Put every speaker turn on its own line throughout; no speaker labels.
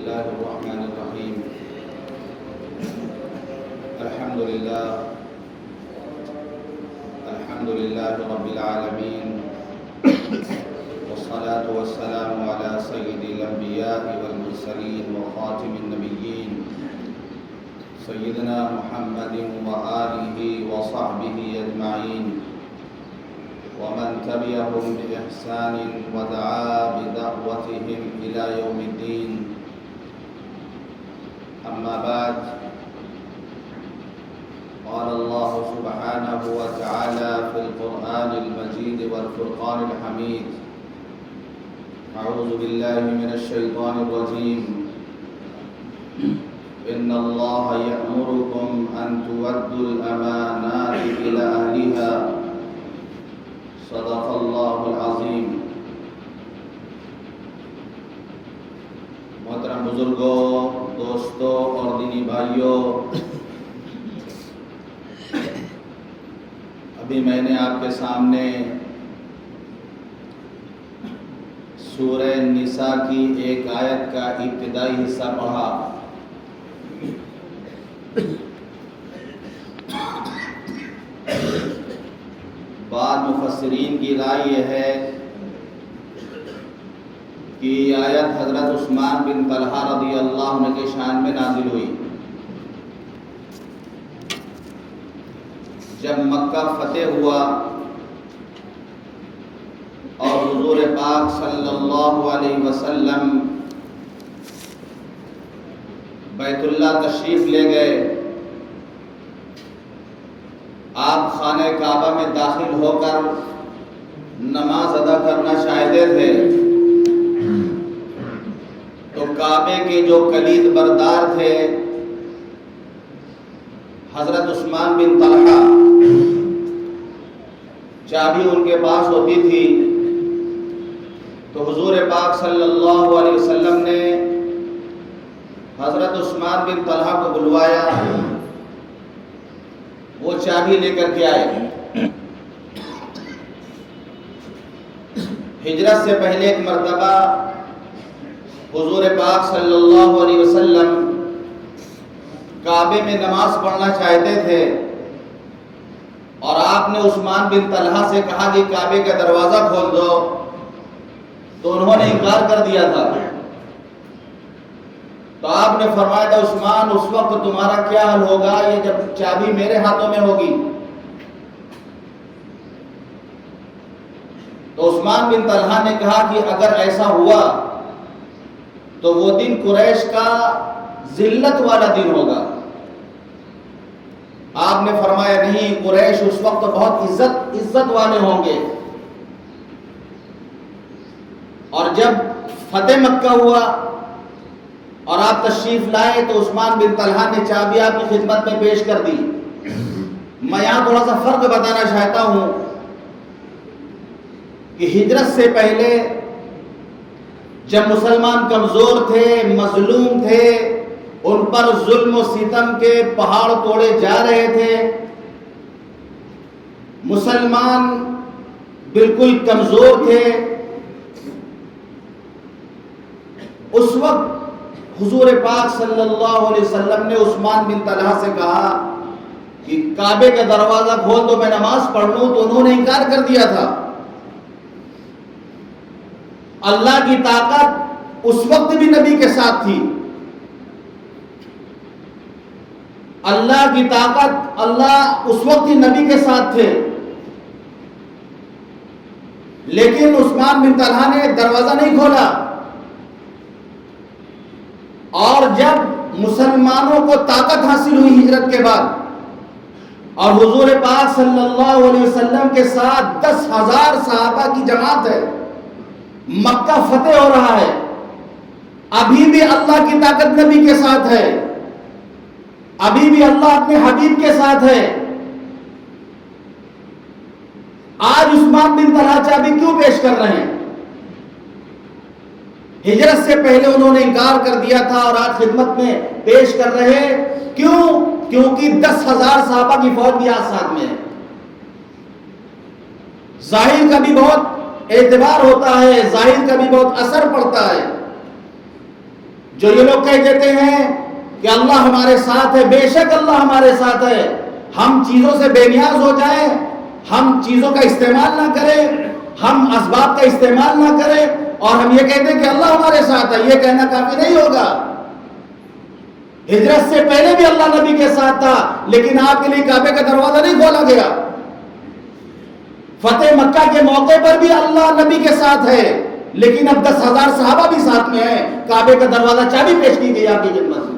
الله الرحمن الرحيم. الحمد لله رب العالمين، والصلاة والسلام على سيد الأنبياء والمرسلين وخاتم النبيين سيدنا محمد وآله وصحبه أجمعين، ومن تبعهم بإحسان ودعا بدعوتهم إلى يوم الدين. أما بعد، قال الله سبحانه وتعالى في القرآن المجيد والفرقان الحميد: أعوذ بالله من الشيطان الرجيم. إن الله يأمركم أن تؤدوا الأمانات إلى أهلها. صدق اللہ العظیم. محترم بزرگوں، دوستوں اور دینی بھائیوں، ابھی میں نے آپ کے سامنے سورہ نساء کی ایک آیت کا ابتدائی حصہ پڑھا. بعض مفسرین کی رائے یہ ہے کہ یہ آیت حضرت عثمان بن طلحہ رضی اللہ عنہ کے شان میں نازل ہوئی. جب مکہ فتح ہوا اور حضور پاک صلی اللہ علیہ وسلم بیت اللہ تشریف لے گئے، آپ خانہ کعبہ میں داخل ہو کر نماز ادا کرنا چاہتے تھے تو کعبے کے جو کلید بردار تھے حضرت عثمان بن طلحہ، چابی ان کے پاس ہوتی تھی، تو حضور پاک صلی اللہ علیہ وسلم نے حضرت عثمان بن طلحہ کو بلوایا. وہ چابی لے کر کے آئے. ہجرت سے پہلے ایک مرتبہ حضور پاک صلی اللہ علیہ وسلم کعبے میں نماز پڑھنا چاہتے تھے اور آپ نے عثمان بن طلحہ سے کہا کہ کعبے کا دروازہ کھول دو، تو انہوں نے انکار کر دیا تھا. تو آپ نے فرمایا تھا عثمان، اس وقت تمہارا کیا حل ہوگا یہ جب چابی میرے ہاتھوں میں ہوگی؟ تو عثمان بن طلحہ نے کہا کہ اگر ایسا ہوا تو وہ دن قریش کا ذلت والا دن ہوگا. آپ نے فرمایا نہیں، قریش اس وقت بہت عزت والے ہوں گے. اور جب فتح مکہ ہوا اور آپ تشریف لائے تو عثمان بن طلحہ نے چابی آپ کی خدمت میں پیش کر دی. میں یہاں تھوڑا سا فرق بتانا چاہتا ہوں کہ ہجرت سے پہلے جب مسلمان کمزور تھے، مظلوم تھے، ان پر ظلم و ستم کے پہاڑ توڑے جا رہے تھے، مسلمان بالکل کمزور تھے، اس وقت حضور پاک صلی اللہ علیہ وسلم نے عثمان بن طلحہ سے کہا کہ کعبے کا دروازہ کھول دو میں نماز پڑھ لوں، تو انہوں نے انکار کر دیا تھا. اللہ کی طاقت اس وقت بھی نبی کے ساتھ تھی. اللہ کی طاقت، اللہ اس وقت ہی نبی کے ساتھ تھے، لیکن عثمان بن طلحہ نے دروازہ نہیں کھولا. اور جب مسلمانوں کو طاقت حاصل ہوئی ہجرت کے بعد اور حضور پاک صلی اللہ علیہ وسلم کے ساتھ 10,000 صحابہ کی جماعت ہے، مکہ فتح ہو رہا ہے، ابھی بھی اللہ کی طاقت نبی کے ساتھ ہے، ابھی بھی اللہ اپنے حبیب کے ساتھ ہے. آج عثمان بن طلحہ چابی کیوں پیش کر رہے ہیں؟ ہجرت سے پہلے انہوں نے انکار کر دیا تھا اور آج خدمت میں پیش کر رہے. کیوں؟ کیونکہ 10,000 صحابہ کی فوج بھی آج ساتھ میں ہے. ظاہر کا بھی بہت اعتبار ہوتا ہے، ظاہر کا بھی بہت اثر پڑتا ہے. جو یہ لوگ کہہ دیتے ہیں کہ اللہ ہمارے ساتھ ہے، بے شک اللہ ہمارے ساتھ ہے، ہم چیزوں سے بے نیاز ہو جائیں، ہم چیزوں کا استعمال نہ کریں، ہم اسباب کا استعمال نہ کریں، اور ہم یہ کہتے ہیں کہ اللہ ہمارے ساتھ ہے، یہ کہنا کافی نہیں ہوگا۔ ہجرت سے پہلے بھی اللہ نبی کے ساتھ تھا، لیکن آپ کے لیے کعبے کا دروازہ نہیں کھولا گیا۔ فتح مکہ کے موقع پر بھی اللہ نبی کے ساتھ ہے، لیکن اب 10,000 صحابہ بھی ساتھ میں ہیں، کعبے کا دروازہ چابی پیش کی گئی آپ کی خدمت میں۔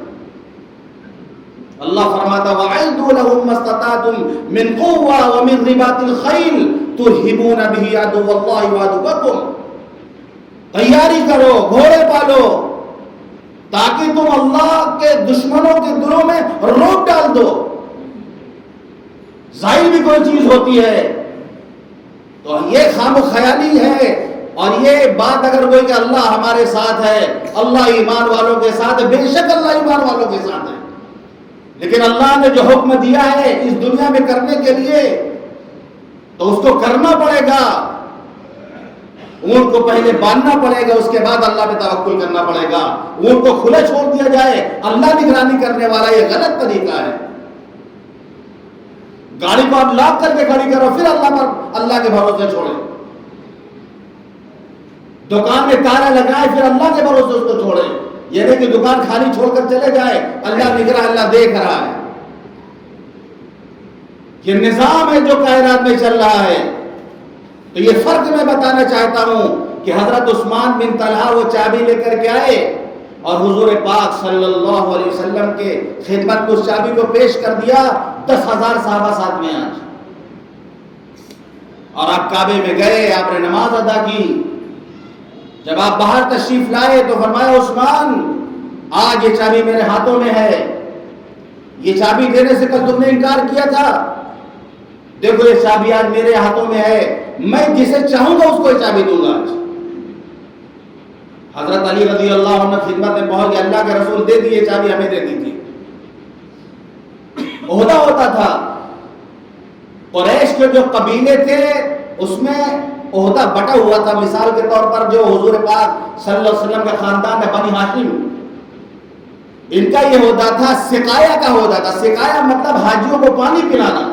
اللہ فرماتا وَأَعِدُّوا لَهُم مَّا اسْتَطَعْتُم مِّن قُوَّةٍ وَمِن رِّبَاطِ الْخَيْلِ تُرْهِبُونَ بِهِ عَدُوَّ اللَّهِ وَعَدُوَّكُمْ، تیاری کرو، گھوڑے پالو، تاکہ تم اللہ کے دشمنوں کے دلوں میں روک ڈال دو۔ ظاہر بھی کوئی چیز ہوتی ہے تو یہ خام و خیالی ہے، اور یہ بات اگر کوئی کہ اللہ ہمارے ساتھ ہے، اللہ ایمان والوں کے ساتھ ہے، بے شک اللہ ایمان والوں کے ساتھ ہے، لیکن اللہ نے جو حکم دیا ہے اس دنیا میں کرنے کے لیے تو اس کو کرنا پڑے گا۔ اونٹ کو پہلے باندھنا پڑے گا، اس کے بعد اللہ پہ توکل کرنا پڑے گا۔ اونٹ کو کھلے چھوڑ دیا جائے، اللہ نگرانی کرنے والا، یہ غلط طریقہ ہے۔ گاڑی کو آپ لاک کر کے کھڑی کرو، پھر اللہ کے بھروسے چھوڑیں۔ دکان میں تالا لگائے، پھر اللہ کے بھروسے اس کو چھوڑیں۔ یہ نہیں کہ دکان خالی چھوڑ کر چلے جائے، اللہ نگراں، اللہ دیکھ رہا ہے۔ یہ نظام ہے جو کائنات میں چل رہا ہے۔ تو یہ فرق میں بتانا چاہتا ہوں کہ حضرت عثمان بن طلحہ وہ چابی لے کر کے آئے اور حضور پاک صلی اللہ علیہ وسلم کے خدمت کو اس چابی کو پیش کر دیا۔ 10,000 صحابہ ساتھ میں آج، اور آپ کعبے میں گئے، آپ نے نماز ادا کی۔ جب آپ باہر تشریف لائے تو فرمایا عثمان آج یہ چابی میرے ہاتھوں میں ہے، یہ چابی دینے سے کل تم نے انکار کیا تھا، دیکھو یہ چابی آج میرے ہاتھوں میں ہے، میں جسے چاہوں گا اس کو یہ چابی دوں گا۔ حضرت علی رضی اللہ عنہ خدمت میں پہنچ گئے، اللہ کے رسول دے دی، یہ چابی ہمیں دے دی تھی۔ عہدہ ہوتا تھا، قریش کے جو قبیلے تھے اس میں عہدہ بٹا ہوا تھا۔ مثال کے طور پر جو حضور پاک صلی اللہ علیہ وسلم کا خاندان ہے بنی ہاشم، ان کا یہ عہدہ تھا سقایا کا عہدہ تھا۔ سقایا مطلب حاجیوں کو پانی پلانا،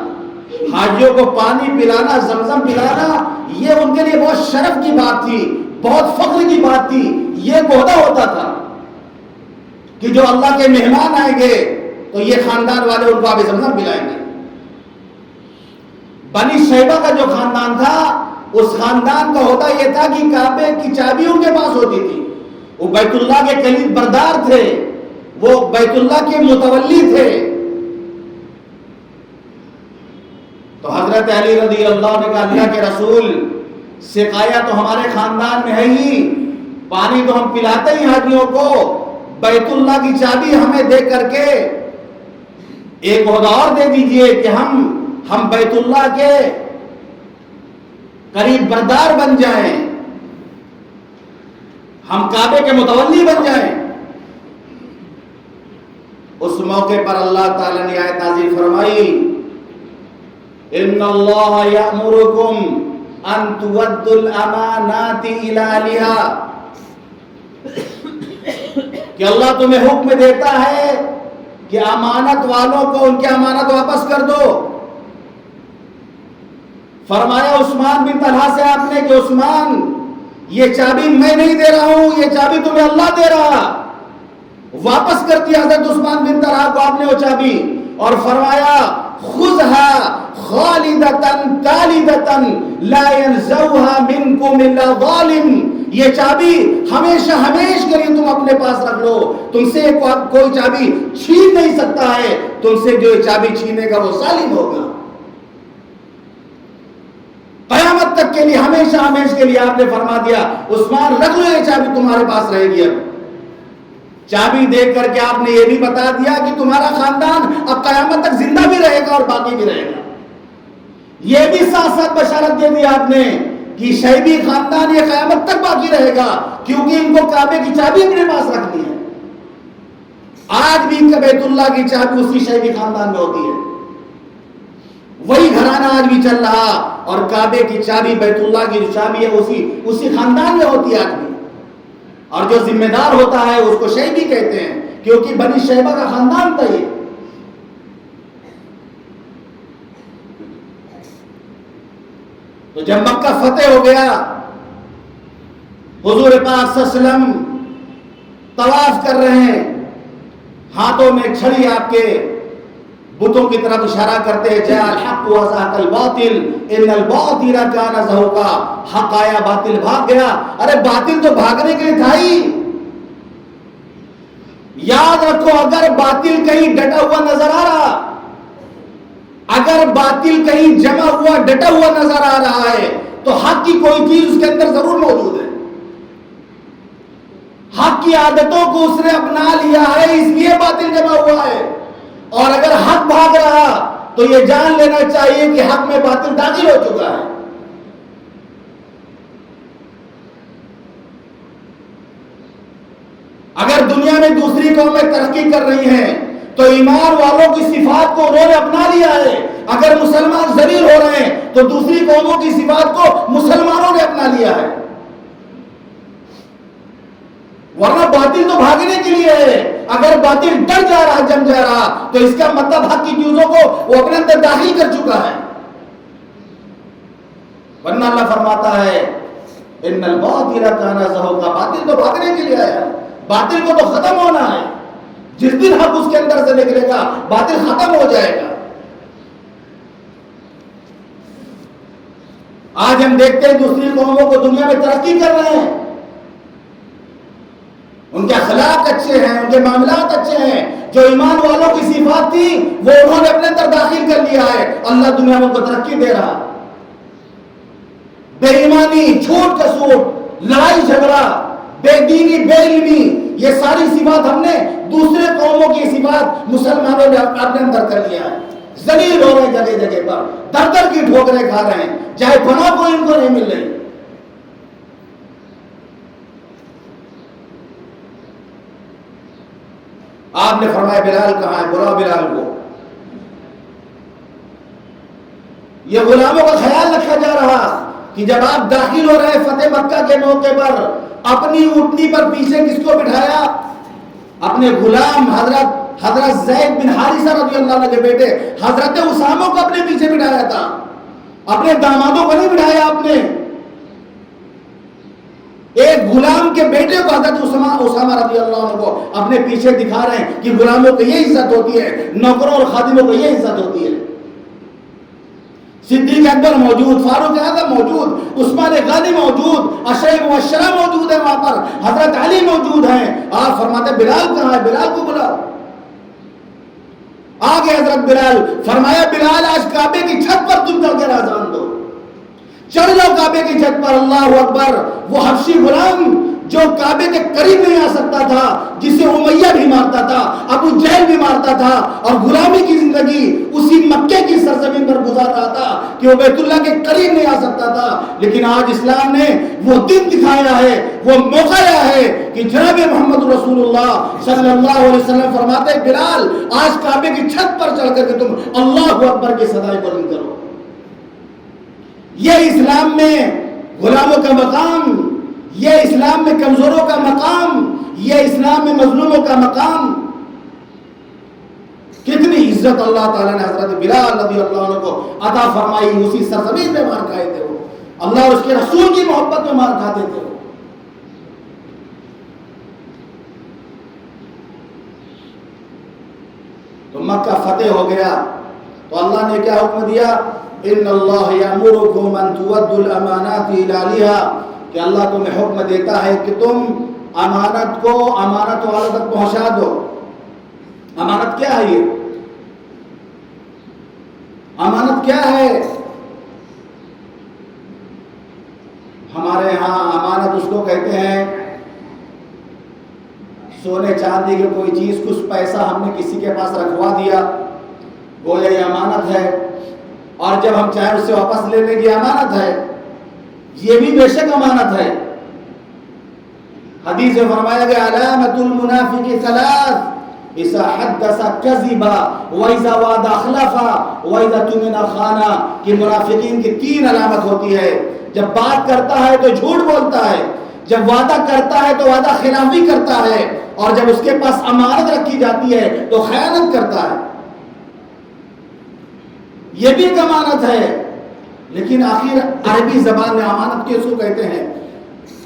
حاجیوں کو پانی پلانا، زمزم پلانا، یہ ان کے لیے بہت شرف کی بات تھی، بہت فخر کی بات تھی۔ یہ عہدہ ہوتا تھا کہ جو اللہ کے مہمان آئیں گے تو یہ خاندان والے ان کو آب زمزم پلائیں گے۔ بنی شیبہ کا جو خاندان تھا اس خاندان کا ہوتا یہ تھا کہ کعبے کی چابی ان کے پاس ہوتی تھی، وہ بیت اللہ کے کلید بردار تھے، وہ بیت اللہ کے متولی تھے۔ تو حضرت علی رضی اللہ عنہ نے کہا اللہ کے رسول سقایا تو ہمارے خاندان میں ہے ہی، پانی تو ہم پلاتے ہی حاجیوں کو، بیت اللہ کی چابی ہمیں دے کر کے ایک عہدہ اور دے دیجئے کہ ہم بیت اللہ کے قریب بردار بن جائیں، ہم کعبے کے متولی بن جائیں۔ اس موقع پر اللہ تعالی نے آیت نازل فرمائی ان اللہ یأمرکم ان تؤدوا الامانات الی اہلها، کہ اللہ تمہیں حکم دیتا ہے کہ امانت والوں کو ان کی امانت واپس کر دو۔ فرمایا عثمان بن طلحہ سے آپ نے کہ عثمان یہ چابی میں نہیں دے رہا ہوں، یہ چابی تمہیں اللہ دے رہا۔ واپس کر دیا حضرت عثمان بن طلحہ کو آپ نے وہ چابی، اور فرمایا خذها خالدتاً تالدتاً لا ينزعها منكم الا ظالم، یہ چابی ہمیشہ ہمیشہ کے لیے تم اپنے پاس رکھ لو، تم سے کوئی چابی چھین نہیں سکتا ہے، تم سے جو یہ چابی چھینے گا وہ ظالم ہوگا۔ قیامت تک کے لیے ہمیشہ ہمیشہ کے لیے آپ نے فرما دیا عثمان رکھ لو یہ چابی تمہارے پاس رہے گی۔ اب چابی دے کر کے آپ نے یہ بھی بتا دیا کہ تمہارا خاندان اب قیامت تک زندہ بھی رہے گا اور باقی بھی رہے گا۔ یہ بھی ساتھ ساتھ بشارت دے دی آپ نے کہ شیبی خاندان یہ قیامت تک باقی رہے گا، کیونکہ ان کو کعبے کی چابی اپنے پاس رکھنی ہے۔ آج بھی ان کا بیت اللہ کی چابی اسی شیبی خاندان میں ہوتی ہے، وہی گھرانہ آج بھی چل رہا، اور کعبے کی چابی بیت اللہ کی جو چابی ہے اسی خاندان میں ہوتی ہے آج بھی۔ اور جو ذمہ دار ہوتا ہے اس کو شیبی کہتے ہیں، کیونکہ بنی شیبہ کا خاندان تھا یہ۔ تو جب مکہ فتح ہو گیا، حضور پاک صلی اللہ علیہ وسلم طواف کر رہے ہیں، ہاتھوں میں چھڑی آپ کے بتوں کی طرف اشارہ کرتے ہیں، جاء الحق وزهق الباطل ان الباطل كان زهوقا، حق آیا باطل بھاگ گیا۔ ارے باطل تو بھاگنے کے لیے تھا ہی۔ یاد رکھو، اگر باطل کہیں ڈٹا ہوا نظر آ رہا، اگر باطل کہیں جمع ہوا ڈٹا ہوا نظر آ رہا ہے تو حق کی کوئی چیز اس کے اندر ضرور موجود ہے۔ حق کی عادتوں کو اس نے اپنا لیا ہے، اس لیے باطل جمع ہوا ہے۔ اور اگر حق بھاگ رہا تو یہ جان لینا چاہیے کہ حق میں باطل داخل ہو چکا ہے۔ اگر دنیا میں دوسری قومیں ترقی کر رہی ہیں تو ایمان والوں کی صفات کو انہوں نے اپنا لیا ہے۔ اگر مسلمان ذلیل ہو رہے ہیں تو دوسری قوموں کی صفات کو مسلمانوں نے اپنا لیا ہے، ورنہ باطل تو بھاگنے کے لیے ہے۔ اگر باطل ڈر جا رہا، جم جا رہا، تو اس کا مطلب حق کی چیزوں کو وہ اپنے اندر داخل کر چکا ہے۔ ورنہ اللہ فرماتا ہے ان الباطل کان زهوقا، باطل تو بھاگنے کے لیے آیا ہے، باطل کو تو ختم ہونا ہے۔ جس دن حق اس کے اندر سے نکلے گا باطل ختم ہو جائے گا۔ آج ہم دیکھتے ہیں دوسری قوموں کو دنیا میں ترقی کر رہے ہیں، ان کے اخلاق اچھے ہیں، ان کے معاملات اچھے ہیں، جو ایمان والوں کی صفات تھی وہ انہوں نے اپنے اندر داخل کر لیا ہے۔ اللہ دنیا میں کو ترقی دے رہا۔ بے ایمانی، جھوٹ کسوٹ، لڑائی جھگڑا، بے دینی، بے علمی، یہ ساری صفات ہم نے دوسرے قوموں کی صفات مسلمانوں نے اپنے اندر کر لیا ہے۔ ذلیل ہو رہے جگہ جگہ پر، در در کی ٹھوکریں کھا رہے ہیں، چاہے پناہ کو ان کو نہیں مل رہی۔ آپ نے فرمایا بلال کہاں ہے، بلا بلال کو۔ یہ غلاموں کا خیال رکھا جا رہا کہ جب آپ داخل ہو رہے فتح مکہ کے موقع پر اپنی اونٹنی پر پیچھے کس کو بٹھایا؟ اپنے غلام حضرت زید بن حارثہ رضی اللہ عنہ کے بیٹے حضرت اسامہ کو اپنے پیچھے بٹھایا تھا، اپنے دامادوں کو نہیں بٹھایا آپ نے۔ ایک غلام کے بیٹے کو حضرت اسامہ رضی اللہ عنہ کو اپنے پیچھے دکھا رہے ہیں کہ غلاموں کو یہ عزت ہوتی ہے، نوکروں اور خادموں کو یہ عزت ہوتی ہے۔ صدیق اکبر موجود، فاروق اعظم موجود، عثمان غنی موجود، عشرہ مبشرہ موجود ہے، وہاں پر حضرت علی موجود ہیں۔ آپ فرماتے بلال کہاں ہے، بلال کو بلاؤ۔ آگے حضرت بلال، فرمایا بلال آج کعبے کی چھت پر تم چڑھ کر اذان دو، چڑھ جاؤ کعبے کی چھت پر۔ اللہ اکبر۔ وہ حبشی غلام جو کعبے کے قریب نہیں آ سکتا تھا، جسے امیہ بھی مارتا تھا، ابو جہل بھی مارتا تھا، اور غلامی کی زندگی اسی مکے کی سرزمین پر گزار رہا تھا کہ وہ بیت اللہ کے قریب نہیں آ سکتا تھا، لیکن آج اسلام نے وہ دن دکھایا ہے، وہ موقع آیا ہے کہ جناب محمد رسول اللہ صلی اللہ علیہ وسلم فرماتے ہیں بلال آج کعبے کی چھت پر چڑھ کر کے تم اللہ اکبر کی صدائیں بلند کرو۔ یہ اسلام میں غلاموں کا مقام، یہ اسلام میں کمزوروں کا مقام، یہ اسلام میں مظلوموں کا مقام۔ کتنی عزت اللہ تعالیٰ نے حضرت بلال رضی اللہ عنہ کو عطا فرمائی۔ اسی سرزمین میں مار کھائے تھے وہ، اللہ اور اس کے رسول کی محبت میں مار کھاتے تھے وہ۔ تو مکہ فتح ہو گیا تو اللہ نے کیا حکم دیا؟ ان اللہ یامرکم ان تؤدوا الامانات الی اہلها، کہ اللہ تمہیں حکم دیتا ہے کہ تم امانت کو امانت والوں تک پہنچا دو۔ امانت کیا ہے؟ یہ امانت کیا ہے؟ ہمارے ہاں امانت اس کو کہتے ہیں سونے چاندی کی کوئی چیز، کچھ پیسہ ہم نے کسی کے پاس رکھوا دیا، گویا یہ امانت ہے، اور جب ہم چاہیں اس سے واپس لینے کی امانت ہے، یہ بھی بے شک امانت ہے۔ حدیث میں فرمایا گیا علامت المنافق ثلاث، اذا حدث کذب واذا وعد اخلف واذا اؤتمن خان، کہ منافقین کی تین علامت ہوتی ہے، جب بات کرتا ہے تو جھوٹ بولتا ہے، جب وعدہ کرتا ہے تو وعدہ خلافی کرتا ہے، اور جب اس کے پاس امانت رکھی جاتی ہے تو خیانت کرتا ہے۔ یہ بھی ایک امانت ہے، لیکن آخر عربی زبان میں امانت کس کو کہتے ہیں؟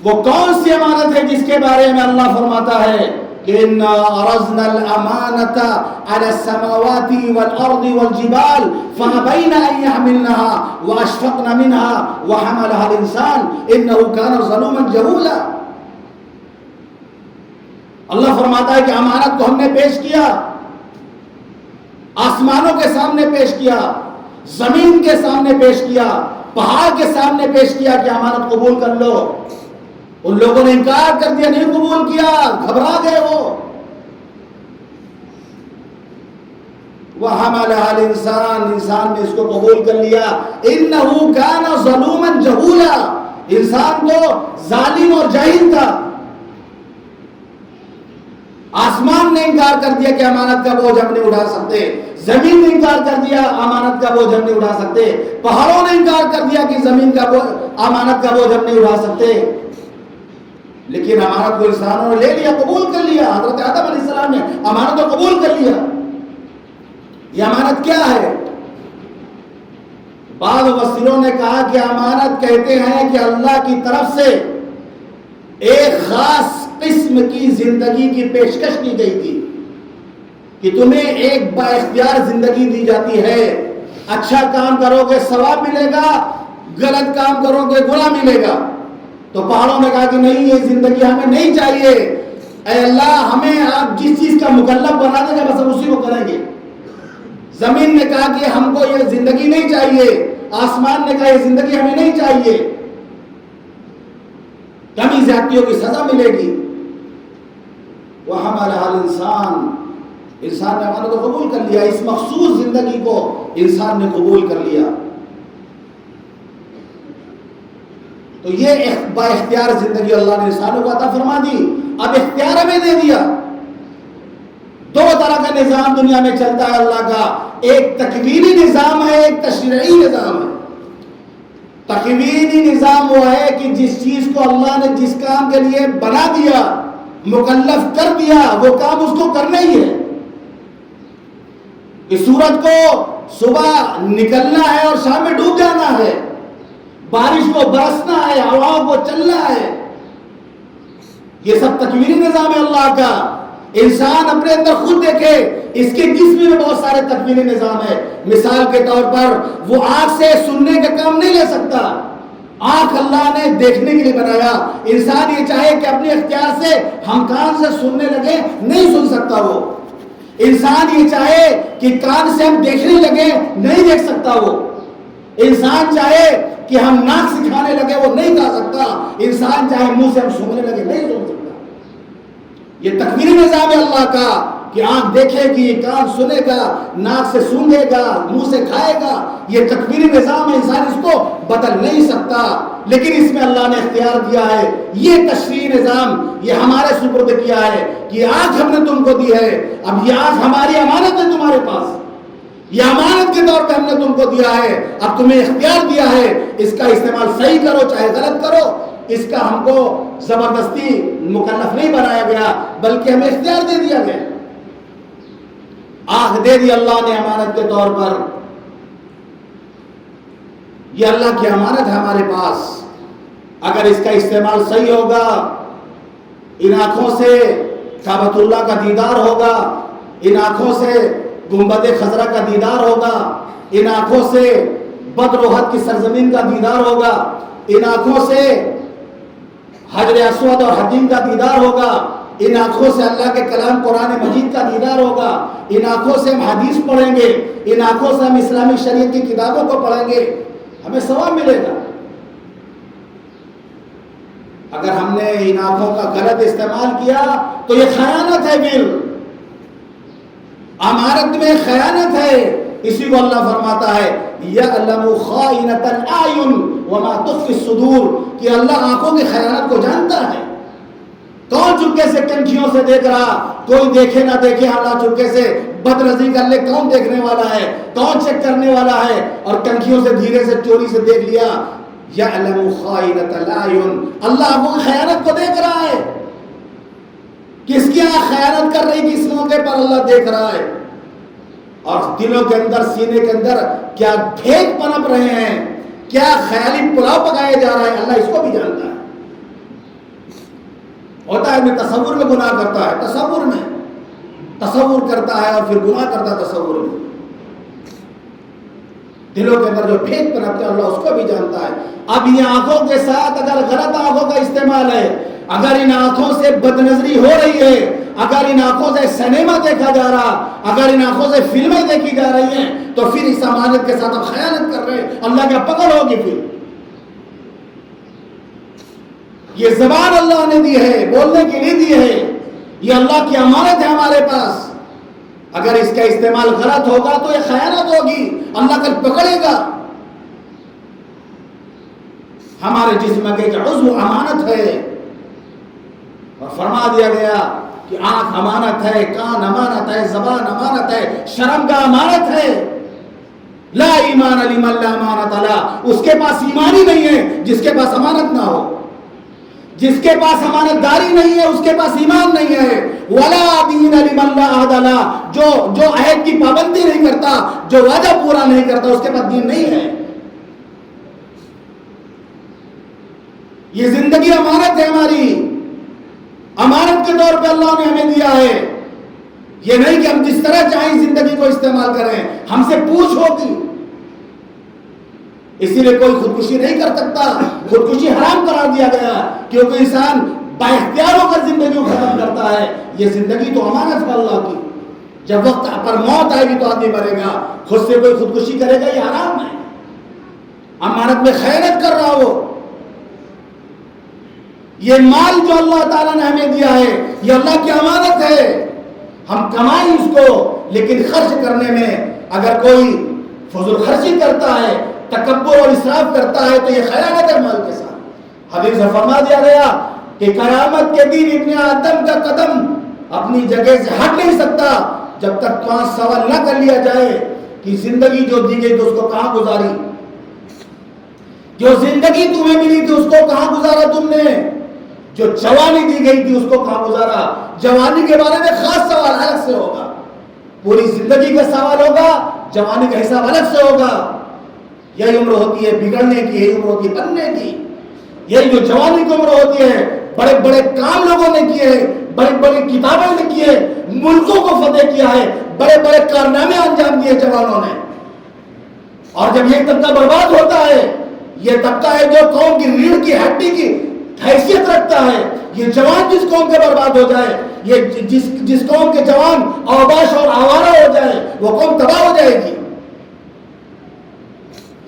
وہ کون سی امانت ہے جس کے بارے میں اللہ فرماتا ہے کہ اِنَّا عَرَضْنَا الْأَمَانَةَ عَلَى السَّمَاوَاتِ وَالْأَرْضِ وَالْجِبَالِ فَأَبَيْنَ أَن يَحْمِلْنَهَا وَأَشْفَقْنَ مِنْهَا وَحَمَلَهَا الْإِنسَانُ إِنَّهُ كَانَ ظَلُومًا جَهُولًا۔ اللہ فرماتا ہے کہ امانت کو ہم نے پیش کیا، آسمانوں کے سامنے پیش کیا، زمین کے سامنے پیش کیا، پہاڑ کے سامنے پیش کیا کہ امانت قبول کر لو۔ ان لوگوں نے انکار کر دیا، نہیں قبول کیا، گھبرا گئے وہ حملها الانسان، انسان نے اس کو قبول کر لیا۔ انه كان ظلوما جهولا، انسان تو ظالم اور جاہل تھا۔ آسمان نے انکار کر دیا کہ امانت کا بوجھ ہم نہیں اٹھا سکتے، زمین نے انکار کر دیا امانت کا بوجھ ہم نہیں اٹھا سکتے، پہاڑوں نے انکار کر دیا کہ زمین کا امانت کا بوجھ ہم نہیں اٹھا سکتے، لیکن امانت کو انسانوں نے لے لیا، قبول کر لیا۔ حضرت آدم علیہ السلام نے امانت کو قبول کر لیا۔ یہ امانت کیا ہے؟ بعض مفسروں نے کہا کہ امانت کہتے ہیں کہ اللہ کی طرف سے ایک خاص قسم کی زندگی کی پیشکش کی گئی تھی کہ تمہیں ایک با اختیار زندگی دی جاتی ہے، اچھا کام کرو گے ثواب ملے گا، غلط کام کرو گے گناہ ملے گا۔ تو پہاڑوں نے کہا کہ نہیں، یہ زندگی ہمیں نہیں چاہیے، اے اللہ ہمیں آپ جس چیز کا مکلف بنا دیں گے بس ہم اسی کو کریں گے۔ زمین نے کہا کہ ہم کو یہ زندگی نہیں چاہیے، آسمان نے کہا یہ زندگی ہمیں نہیں چاہیے، کمی زیادتیوں کی سزا ملے گی۔ وَحَمَلَهَا الْإِنسَانُ، انسان نے امانت کو قبول کر لیا، اس مخصوص زندگی کو انسان نے قبول کر لیا۔ تو یہ با اختیار زندگی اللہ نے انسانوں کو عطا فرما دی۔ اب اختیار ہمیں دے دیا۔ دو طرح کا نظام دنیا میں چلتا ہے اللہ کا، ایک تکوینی نظام ہے، ایک تشریعی نظام ہے۔ تکوینی نظام وہ ہے کہ جس چیز کو اللہ نے جس کام کے لیے بنا دیا، مکلف کر دیا، وہ کام اس کو کرنا ہی ہے۔ کہ سورج کو صبح نکلنا ہے اور شام میں ڈوب جانا ہے، بارش کو برسنا ہے، ہواؤں کو چلنا ہے، یہ سب تکوینی نظام ہے اللہ کا۔ انسان اپنے اندر خود دیکھے، اس کے جسم میں بہت سارے تکوینی نظام ہے۔ مثال کے طور پر وہ آنکھ سے سننے کا کام نہیں لے سکتا، آنکھ اللہ نے دیکھنے کے لیے بنایا۔ انسان یہ چاہے کہ اپنے اختیار سے ہم کان سے سننے لگے، نہیں سن سکتا وہ۔ انسان یہ چاہے کہ کان سے ہم دیکھنے لگے، نہیں دیکھ سکتا وہ۔ انسان چاہے کہ ہم ناک سے کھانے لگے، وہ نہیں کھا سکتا۔ انسان چاہے منہ سے ہم سونگنے لگے، نہیں سن سکتا۔ یہ تکوینی نظام ہے اللہ کا کہ آنکھ دیکھے گی، کان سنے گا، ناک سے سونگے گا، منہ سے کھائے گا، یہ تکوینی نظام ہے، انسان اس کو بدل نہیں سکتا۔ لیکن اس میں اللہ نے اختیار دیا ہے، یہ تشریعی نظام یہ ہمارے سپرد کیا ہے کہ آنکھ ہم نے تم کو دی ہے، اب یہ آنکھ ہماری امانت ہے تمہارے پاس، یہ امانت کے طور پہ ہم نے تم کو دیا ہے، اب تمہیں اختیار دیا ہے، اس کا استعمال صحیح کرو چاہے غلط کرو، اس کا ہم کو زبردستی مکلف نہیں بنایا گیا بلکہ ہمیں اختیار دے دیا گیا۔ آنکھ دے دی اللہ نے امانت کے طور پر، یہ اللہ کی امانت ہے ہمارے پاس۔ اگر اس کا استعمال صحیح ہوگا، ان آنکھوں سے کعبۃ اللہ کا دیدار ہوگا، ان آنکھوں سے گنبد خضرا کا دیدار ہوگا، ان آنکھوں سے بدر و احد کی سرزمین کا دیدار ہوگا، ان آنکھوں سے حجر اسود اور حجین کا دیدار ہوگا، ان آنکھوں سے اللہ کے کلام قرآن مجید کا دیدار ہوگا، ان آنکھوں سے ہم حدیث پڑھیں گے، ان آنکھوں سے ہم اسلامی شریعت کی کتابوں کو پڑھیں گے، ہمیں ثواب ملے گا۔ اگر ہم نے ان آنکھوں کا غلط استعمال کیا تو یہ خیانت ہے، پھر امانت میں خیانت ہے۔ اسی کو اللہ فرماتا ہے یعلم خائنۃ الاعین وما تخفی الصدور، کہ اللہ آنکھوں کی خیانت کو جانتا ہے۔ کون چپکے سے کنکھیوں سے دیکھ رہا، کوئی دیکھے نہ دیکھے، اللہ چپکے سے بد نظری کر لے، کون دیکھنے والا ہے، کون چیک کرنے والا ہے، اور کنکھیوں سے دھیرے سے چوری سے دیکھ لیا، یعلم خائنۃ الاعین، اللہ آپ کو خیانت کو دیکھ رہا ہے، کس کی آنکھ خیانت کر رہی کس موقع پر اللہ دیکھ رہا ہے، اور دلوں کے اندر سینے کے اندر کیا بھید پنپ رہے ہیں، کیا خیالی پلاؤ پکایا جا رہا ہے، اللہ اس کو بھی جانتا ہے۔ ہوتا ہے میں تصور میں گناہ کرتا ہے، تصور کرتا ہے اور پھر گناہ کرتا ہے تصور میں، دلوں کے اندر جو بھید پنپتے ہیں اللہ اس کو بھی جانتا ہے۔ اب یہ آنکھوں کے ساتھ اگر غلط آنکھوں کا استعمال ہے، اگر ان آنکھوں سے بد نظری ہو رہی ہے، اگر ان آنکھوں سے سنیما دیکھا جا رہا، اگر ان آنکھوں سے فلمیں دیکھی جا رہی ہیں، تو پھر اس امانت کے ساتھ آپ خیانت کر رہے ہیں، اللہ کیا پکڑ ہوگی پھر؟ یہ زبان اللہ نے دی ہے، بولنے کے لیے دی ہے، یہ اللہ کی امانت ہے ہمارے پاس، اگر اس کا استعمال غلط ہوگا تو یہ خیانت ہوگی، اللہ کل پکڑے گا۔ ہمارے جسم کے ایک عضو امانت ہے، اور فرما دیا گیا کہ آنکھ امانت ہے، کان امانت ہے، زبان امانت ہے، شرمگاہ امانت ہے۔ لا ایمان لمن لا امانت له، اس کے پاس ایمان ہی نہیں ہے جس کے پاس امانت نہ ہو، جس کے پاس امانت داری نہیں ہے اس کے پاس ایمان نہیں ہے۔ ولا دین لمن لا عہد له، جو عہد کی پابندی نہیں کرتا، جو وعدہ پورا نہیں کرتا، اس کے پاس دین نہیں ہے۔ یہ زندگی امانت ہے ہماری، امانت کے طور پہ اللہ نے ہمیں دیا ہے، یہ نہیں کہ ہم جس طرح چاہیں زندگی کو استعمال کریں، ہم سے پوچھ ہوگی، اسی لیے کوئی خودکشی نہیں کر سکتا، خودکشی حرام قرار دیا گیا، کیونکہ انسان با اختیار ہو کر زندگی کو ختم کرتا ہے۔ یہ زندگی تو امانت ہے اللہ کی، جب وقت پر موت آئے گی تو آدمی مرے گا، خود سے کوئی خودکشی کرے گا، یہ حرام ہے، امانت میں خیانت کر رہا ہو۔ یہ مال جو اللہ تعالیٰ نے ہمیں دیا ہے یہ اللہ کی امانت ہے، ہم کمائیں اس کو، لیکن خرچ کرنے میں اگر کوئی فضول خرچی کرتا ہے، تکبر اور اسراف کرتا ہے تو یہ خیانت ہے مال کے ساتھ۔ حدیث میں فرما دیا گیا کہ قیامت کے دن ابن آدم کا قدم اپنی جگہ سے ہٹ نہیں سکتا جب تک 5 سوال نہ کر لیا جائے کہ زندگی جو دی گئی تو اس کو کہاں گزاری، جو زندگی تمہیں ملی تھی اس کو کہاں گزارا تم نے، جو جوانی دی گئی تھی اس کو کہاں گزارا۔ جوانی کے بارے میں خاص سوال الگ سے ہوگا، پوری زندگی کا سوال ہوگا، جوانی کا حساب الگ سے ہوگا۔ یہی عمر ہوتی ہے بگڑنے کی، یہی عمر ہوتی ہے بننے کی، یہی جو جوانی کی عمر ہوتی ہے، بڑے بڑے کام لوگوں نے کیے، بڑی بڑی کتابیں نے کیے، ملکوں کو فتح کیا ہے، بڑے بڑے کارنامے انجام دیے جوانوں نے، اور جب یہ طبقہ برباد ہوتا ہے، یہ طبقہ ہے جو قوم کی ریڑھ کی ہڈی کی حیثیت رکھتا ہے، یہ جوان جس قوم کے برباد ہو جائے، یہ جس قوم کے جوان اوباش اور آوارہ ہو جائے، وہ قوم تباہ ہو جائے گی۔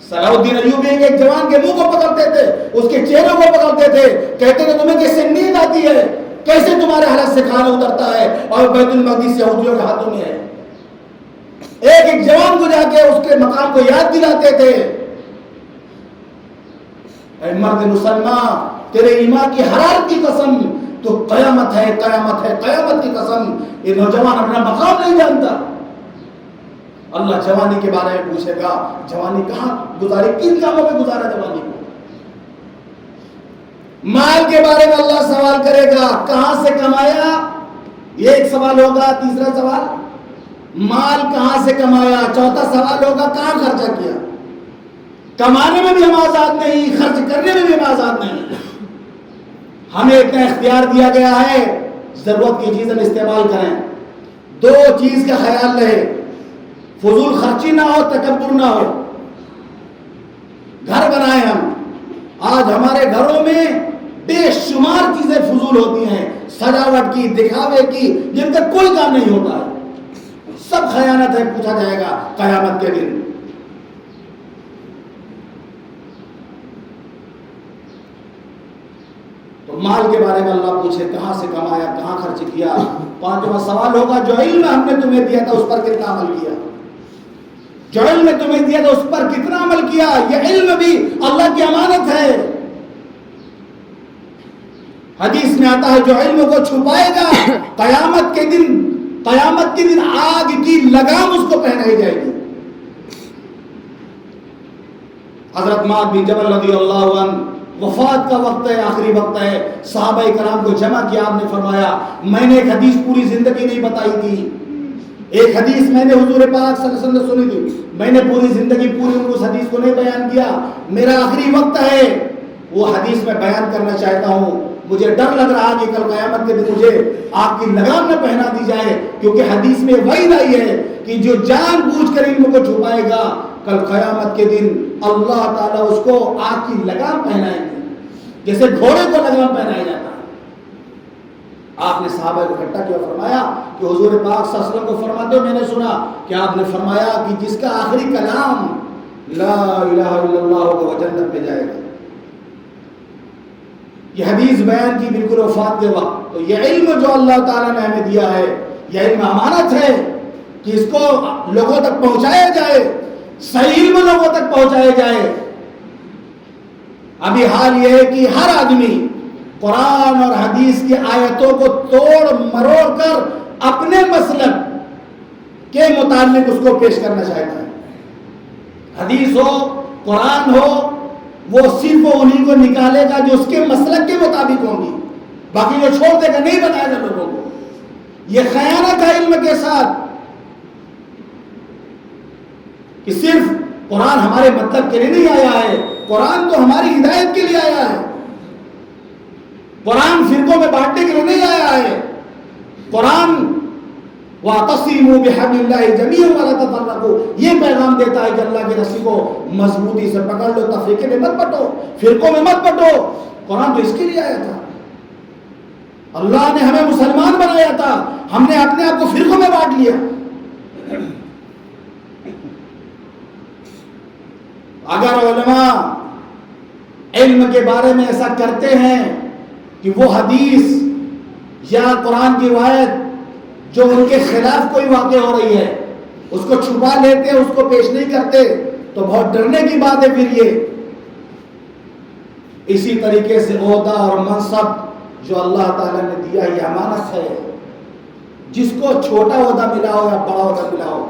صلاح الدین ایوبی ایک جوان کے منہ کو پکڑتے تھے، اس کے چہروں کو پکڑتے تھے، کہتے تھے تمہیں کیسے نیند آتی ہے، کیسے تمہارے حالت سے کھانا اترتا ہے، اور بیت المقدس یہودیوں کے ہاتھوں میں ہے۔ ایک ایک جوان کو جا کے اس کے مقام کو یاد دلاتے تھے، اے مرد مسلمان تیرے ایمان کی حرارت کی قسم، تو قیامت ہے، قیامت ہے، قیامت کی قسم، یہ نوجوان اپنا مقام نہیں جانتا۔ اللہ جوانی کے بارے میں پوچھے گا، جوانی کہاں گزاری، کن کاموں میں گزارا جوانی کو۔ مال کے بارے میں اللہ سوال کرے گا، کہاں سے کمایا، یہ ایک سوال ہوگا۔ تیسرا سوال مال کہاں سے کمایا، چوتھا سوال ہوگا کہاں خرچہ کیا۔ کمانے میں بھی ہم آزاد نہیں، خرچ کرنے میں بھی ہم آزاد نہیں، ہمیں اتنا اختیار دیا گیا ہے، ضرورت کی چیزیں استعمال کریں، دو چیز کا خیال رہے، فضول خرچی نہ ہو، تکبر نہ ہو۔ گھر بنائے ہم، آج ہمارے گھروں میں بے شمار چیزیں فضول ہوتی ہیں، سجاوٹ کی، دکھاوے کی، جن کا کوئی کام نہیں ہوتا ہے، سب خیانت ہے، پوچھا جائے گا قیامت کے دن۔ تو مال کے بارے میں اللہ پوچھے کہاں سے کمایا، کہاں خرچ کیا۔ پانچواں سوال ہوگا جو علم ہم نے تمہیں دیا تھا اس پر کتنا عمل کیا، جو علم تمہیں دیا تھا اس پر کتنا عمل کیا۔ یہ علم بھی اللہ کی امانت ہے۔ حدیث میں آتا ہے جو علم کو چھپائے گا قیامت کے دن آگ کی لگام اس کو پہنائی جائے گی۔ حضرت معاذ بن جبل رضی اللہ عنہ، وفات کا وقت ہے، آخری وقت ہے، صحابہ کرام کو جمع کیا، آپ نے فرمایا میں نے ایک حدیث پوری زندگی نہیں بتائی تھی، ایک حدیث میں نے حضور پاک صلی اللہ علیہ وسلم سنی تھی، میں نے پوری زندگی پوری اس حدیث کو نہیں بیان کیا، میرا آخری وقت ہے، وہ حدیث میں بیان کرنا چاہتا ہوں، مجھے ڈر لگ رہا کہ کل قیامت کے دن مجھے آگ کی لگام نہ پہنا دی جائے، کیونکہ حدیث میں وعید آئی ہے کہ جو جان بوجھ کر علم کو چھپائے گا کل قیامت کے دن اللہ تعالیٰ اس کو آگ کی لگام پہنائیں گے، جیسے گھوڑے کو لگام پہنایا جاتا ہے۔ آپ نے صحابہ کو اکٹھا کیا، فرمایا کہ حضور پاک صلی اللہ علیہ وسلم کو فرماتے ہوئے میں نے سنا کہ آپ نے فرمایا کہ جس کا آخری کلام لا الہ الا اللہ ہوگا وہ جنت میں جائے گا۔ یہ حدیث بیان کی بالکل وفات کے وقت۔ تو یہ علم جو اللہ تعالیٰ نے ہمیں دیا ہے، یہ علم امانت ہے کہ اس کو لوگوں تک پہنچایا جائے، صحیح علم لوگوں تک پہنچایا جائے۔ ابھی حال یہ ہے کہ ہر آدمی قرآن اور حدیث کی آیتوں کو توڑ مروڑ کر اپنے مسلک کے متعلق اس کو پیش کرنا چاہتا ہے۔ حدیث ہو، قرآن ہو، وہ صرف انہیں کو نکالے گا جو اس کے مسلک کے مطابق ہوں گی، باقی جو چھوڑ دے گا نہیں بتائے گا لوگوں کو۔ یہ خیانت ہے علم کے ساتھ کہ صرف قرآن ہمارے مطلب کے لیے نہیں آیا ہے، قرآن تو ہماری ہدایت کے لیے آیا ہے، قرآن فرقوں میں بانٹنے کے لیے نہیں آیا ہے۔ قرآن وَاعْتَصِمُوا بِحَبْلِ اللَّهِ جَمِيعًا وَلَا تَفَرَّقُوا، یہ پیغام دیتا ہے کہ اللہ کی رسی کو مضبوطی سے پکڑ لو، تفریقے میں مت بٹو، فرقوں میں مت بٹو۔ قرآن تو اس کے لیے آیا تھا، اللہ نے ہمیں مسلمان بنایا تھا، ہم نے اپنے آپ کو فرقوں میں بانٹ لیا۔ اگر علماء علم کے بارے میں ایسا کرتے ہیں کہ وہ حدیث یا قرآن کی روایت جو ان کے خلاف کوئی واقع ہو رہی ہے اس کو چھپا لیتے، اس کو پیش نہیں کرتے، تو بہت ڈرنے کی بات ہے۔ پھر یہ اسی طریقے سے عہدہ اور منصب جو اللہ تعالیٰ نے دیا یہ امانت ہے، جس کو چھوٹا عہدہ ملا ہو یا بڑا عہدہ ملا ہو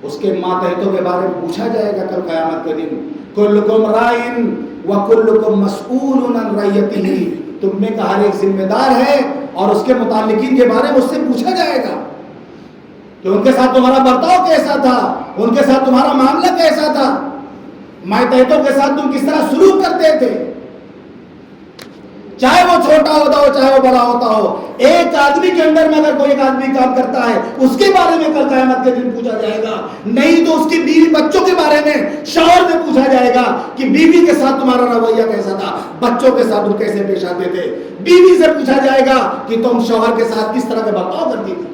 اس کے ماتحتوں کے بارے میں پوچھا جائے گا کل قیامت کے دن۔ کلکم رائن وکلکم مسئول عن رعیتہ، تم میں کا ہر ایک ذمہ دار ہے اور اس کے متعلقین کے بارے میں اس سے پوچھا جائے گا کہ ان کے ساتھ تمہارا برتاؤ کیسا تھا، ان کے ساتھ تمہارا معاملہ کیسا تھا، ماتحتوں کے ساتھ تم کس طرح سلوک کرتے تھے، چاہے وہ چھوٹا ہوتا ہو چاہے وہ بڑا ہوتا ہو۔ ایک آدمی کے اندر میں اگر کوئی ایک آدمی کام کرتا ہے اس کے بارے میں کل قیامت کے دن پوچھا جائے گا، نہیں تو اس کی بیوی بچوں کے بارے میں شوہر سے پوچھا جائے گا کہ بیوی کے ساتھ تمہارا رویہ کیسا تھا، بچوں کے ساتھ تم کیسے پیش آتے تھے۔ بیوی سے پوچھا جائے گا کہ تم شوہر کے ساتھ کس طرح کا برتاؤ کرتی تھی۔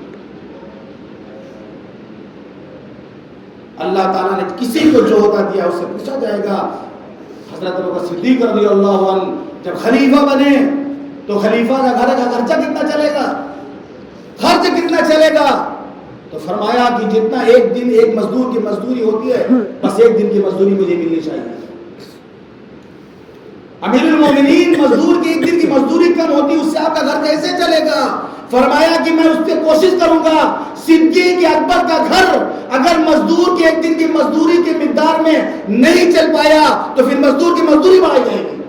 اللہ تعالیٰ نے کسی کو جو ہوتا دیا اس سے پوچھا جائے گا۔ حضرت ابوبکر صدیق رضی اللہ عنہ جب خلیفہ بنے تو خلیفہ کا گھر کا خرچہ کتنا چلے گا، خرچ کتنا چلے گا، تو فرمایا کہ جتنا ایک دن ایک مزدور کی مزدوری ہوتی ہے بس ایک دن کی مزدوری مجھے ملنی چاہیے۔ امیر المومنین، مزدور کی ایک دن کی مزدوری کم ہوتی، اس سے آپ کا گھر کیسے چلے گا؟ فرمایا کہ میں اس پہ کوشش کروں گا صدیق اکبر کا گھر اگر مزدور کی ایک دن کی مزدوری کے مقدار میں نہیں چل پایا تو پھر مزدور کی مزدوری بڑھائی جائے گی،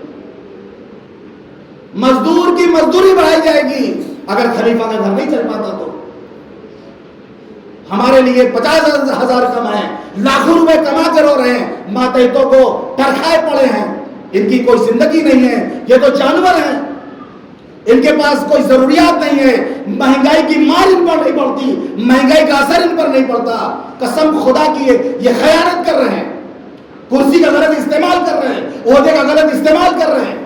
مزدور کی مزدوری بڑھائی جائے گی اگر خلیفہ کا گھر نہیں چل پاتا تو۔ ہمارے لیے 50,000 کمائیں، لاکھوں روپے کما کر ہو رہے ہیں، ماتحتوں کو ترکھائے پڑے ہیں، ان کی کوئی زندگی نہیں ہے، یہ تو جانور ہیں، ان کے پاس کوئی ضروریات نہیں ہے، مہنگائی کی مار ان پر نہیں پڑتی، مہنگائی کا اثر ان پر نہیں پڑتا۔ قسم خدا کی یہ خیانت کر رہے ہیں، کرسی کا غلط استعمال کر رہے ہیں، عہدے کا غلط استعمال کر رہے ہیں۔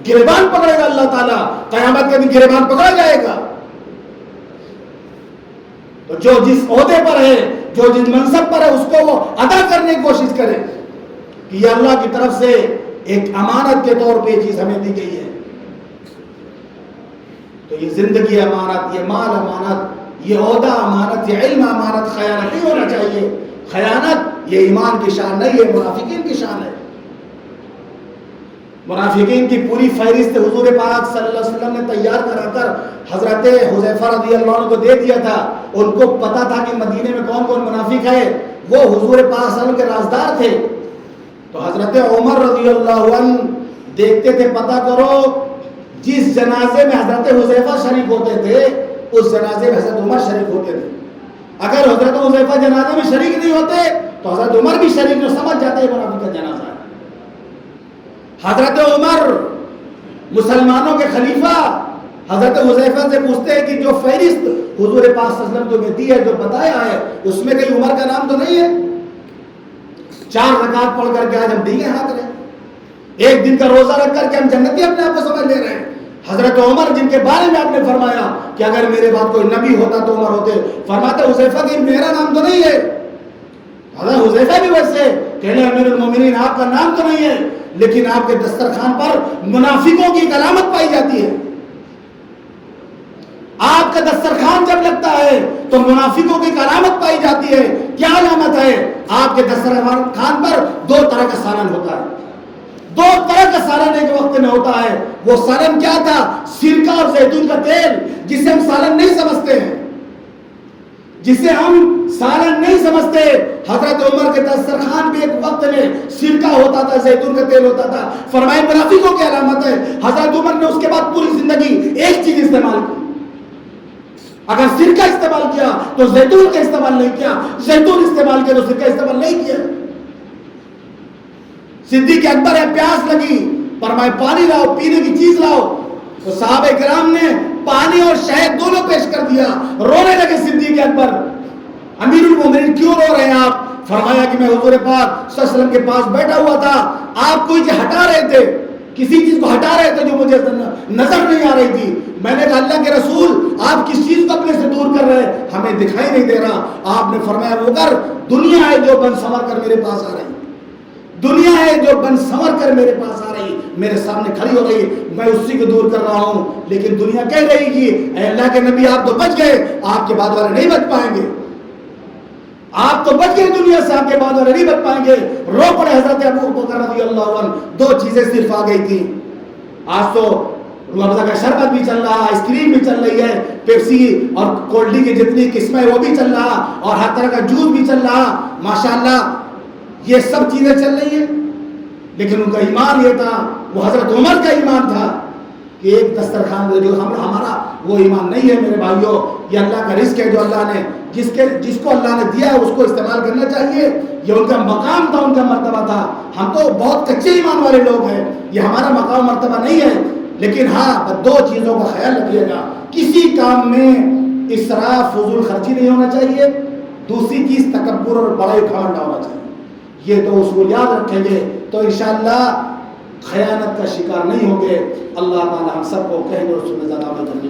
گریبان پکڑے گا اللہ تعالیٰ، قیامت کے دن گریبان پکڑا جائے گا۔ تو جو جس عہدے پر ہے، جو جس منصب پر ہے، اس کو وہ ادا کرنے کی کوشش کرے کہ یہ اللہ کی طرف سے ایک امانت کے طور پہ چیز ہمیں دی گئی ہے۔ تو یہ زندگی امانت، یہ مال امانت، یہ عہدہ امانت، یہ علم امانت، خیانت نہیں ہونا چاہیے۔ خیانت یہ ایمان کی شان نہیں، یہ منافقین کی شان ہے۔ منافقین کی پوری فہرست حضور پاک صلی اللہ علیہ وسلم نے تیار کرا کر حضرت حذیفہ رضی اللہ عنہ کو دے دیا تھا۔ ان کو پتا تھا کہ مدینے میں کون کون منافق ہے، وہ حضور پاک صلی اللہ علیہ وسلم کے رازدار تھے. تو حضرت عمر رضی اللہ عنہ دیکھتے تھے پتہ کرو جس جنازے میں حضرت حذیفہ شریک ہوتے تھے اس جنازے میں حضرت عمر شریک ہوتے تھے. اگر حضرت حذیفہ جنازے میں شریک نہیں ہوتے تو حضرت عمر بھی شریک نہیں، سمجھ جاتے ہیں منافق کا جنازہ ہے. حضرت عمر مسلمانوں کے خلیفہ حضرت حذیفہ سے پوچھتے ہیں کہ جو فہرست حضور پاک صلی اللہ علیہ وسلم تمہیں دی ہے، جو بتایا ہے، اس میں کہیں عمر کا نام تو نہیں ہے؟ 4 رکعت پڑھ کر کے آج ہم دیگیں ہاتھ رہے ہیں، ایک دن کا روزہ رکھ کر کے ہم جنتی اپنے آپ کو سمجھ لے رہے ہیں. حضرت عمر جن کے بارے میں آپ نے فرمایا کہ اگر میرے بعد کوئی نبی ہوتا تو عمر ہوتے، فرماتے حذیفہ کہ میرا نام تو نہیں ہے. حضرت حذیفہ بھی ویسے کہنے امیر المومنین آپ کا نام تو نہیں ہے، لیکن آپ کے دسترخوان پر منافقوں کی ایک علامت پائی جاتی ہے. آپ کا دسترخوان جب لگتا ہے تو منافقوں کی ایک علامت پائی جاتی ہے. کیا علامت ہے؟ آپ کے دسترخوان پر 2 طرح کا سالن ہوتا ہے. 2 طرح کا سالن ایک وقت میں ہوتا ہے. وہ سالن کیا تھا؟ سرکہ اور زیتون کا تیل، جسے ہم سالن نہیں سمجھتے ہیں، جسے ہم سالن نہیں سمجھتے. حضرت عمر کے دسترخوان پہ ایک وقت میں سرکہ ہوتا تھا، زیتون کا تیل ہوتا تھا. فرمائے منافقوں کی علامت ہے. حضرت عمر نے اس کے بعد پوری زندگی ایک چیز استعمال کی. اگر سرکہ استعمال کیا تو زیتون کا استعمال نہیں کیا، زیتون استعمال کیا تو سرکہ استعمال نہیں کیا. صدیق اکبر ہے، پیاس لگی، فرمائے پانی لاؤ، پینے کی چیز لاؤ. تو صحابہ کرام نے پانی اور شہد دونوں پیش کر دیا. رونے لگے صدیق اکبر، امیر المومنین کیوں رو رہے ہیں آپ؟ فرمایا کہ میں حضور پاک صلی اللہ علیہ وسلم کے پاس بیٹھا ہوا تھا، آپ کوئی چیز ہٹا رہے تھے، کسی چیز کو ہٹا رہے تھے جو مجھے نظر نہیں آ رہی تھی. میں نے کہا اللہ کے رسول آپ کس چیز کو اپنے سے دور کر رہے ہیں؟ ہمیں دکھائی نہیں دے رہا. آپ نے فرمایا وہ کر دنیا ہے جو بن سنور کر میرے پاس آ رہی، دنیا ہے جو بن سنور کر میرے پاس آ رہی، میرے سامنے کھڑی ہو رہی، میں اسی کو دور کر رہا ہوں. لیکن دنیا کہہ رہی کہ اے اللہ کے نبی آپ تو بچ گئے، آپ کے بعد والے نہیں بچ پائیں گے. آپ تو بچ گئے دنیا سے، آپ کے بعد والے نہیں بچ پائیں گے. رو پڑے حضرت ابو بکر رضی اللہ عنہ. 2 چیزیں صرف آ گئی تھی. آج تو روح افزا کا شربت بھی چل رہا، آئس کریم بھی چل رہی ہے، پیپسی اور کولڈ ڈرنک کی جتنی قسمیں وہ بھی چل رہا، اور ہر طرح کا جوس بھی چل رہا. ماشاءاللہ یہ سب چیزیں چل رہی ہیں، لیکن ان کا ایمان یہ تھا، وہ حضرت عمر کا ایمان تھا کہ ایک دسترخوان جو ہمارا وہ ایمان نہیں ہے. میرے بھائیوں، یہ اللہ کا رزق ہے جو اللہ نے جس کو اللہ نے دیا ہے اس کو استعمال کرنا چاہیے. یہ ان کا مقام تھا، ان کا مرتبہ تھا. ہم تو بہت کچے ایمان والے لوگ ہیں، یہ ہمارا مقام مرتبہ نہیں ہے. لیکن ہاں 2 چیزوں کا خیال رکھیے گا، کسی کام میں اسراف فضول خرچی نہیں ہونا چاہیے. دوسری چیز تکبر اور بڑائی گھمنڈ نہ ہونا چاہیے. یہ 2 اصول یاد رکھیں گے تو انشاءاللہ خیانت کا شکار نہیں ہوں گے. اللہ تعالی ہم سب کو کہنے اور سننے زیادہ عمل کرنے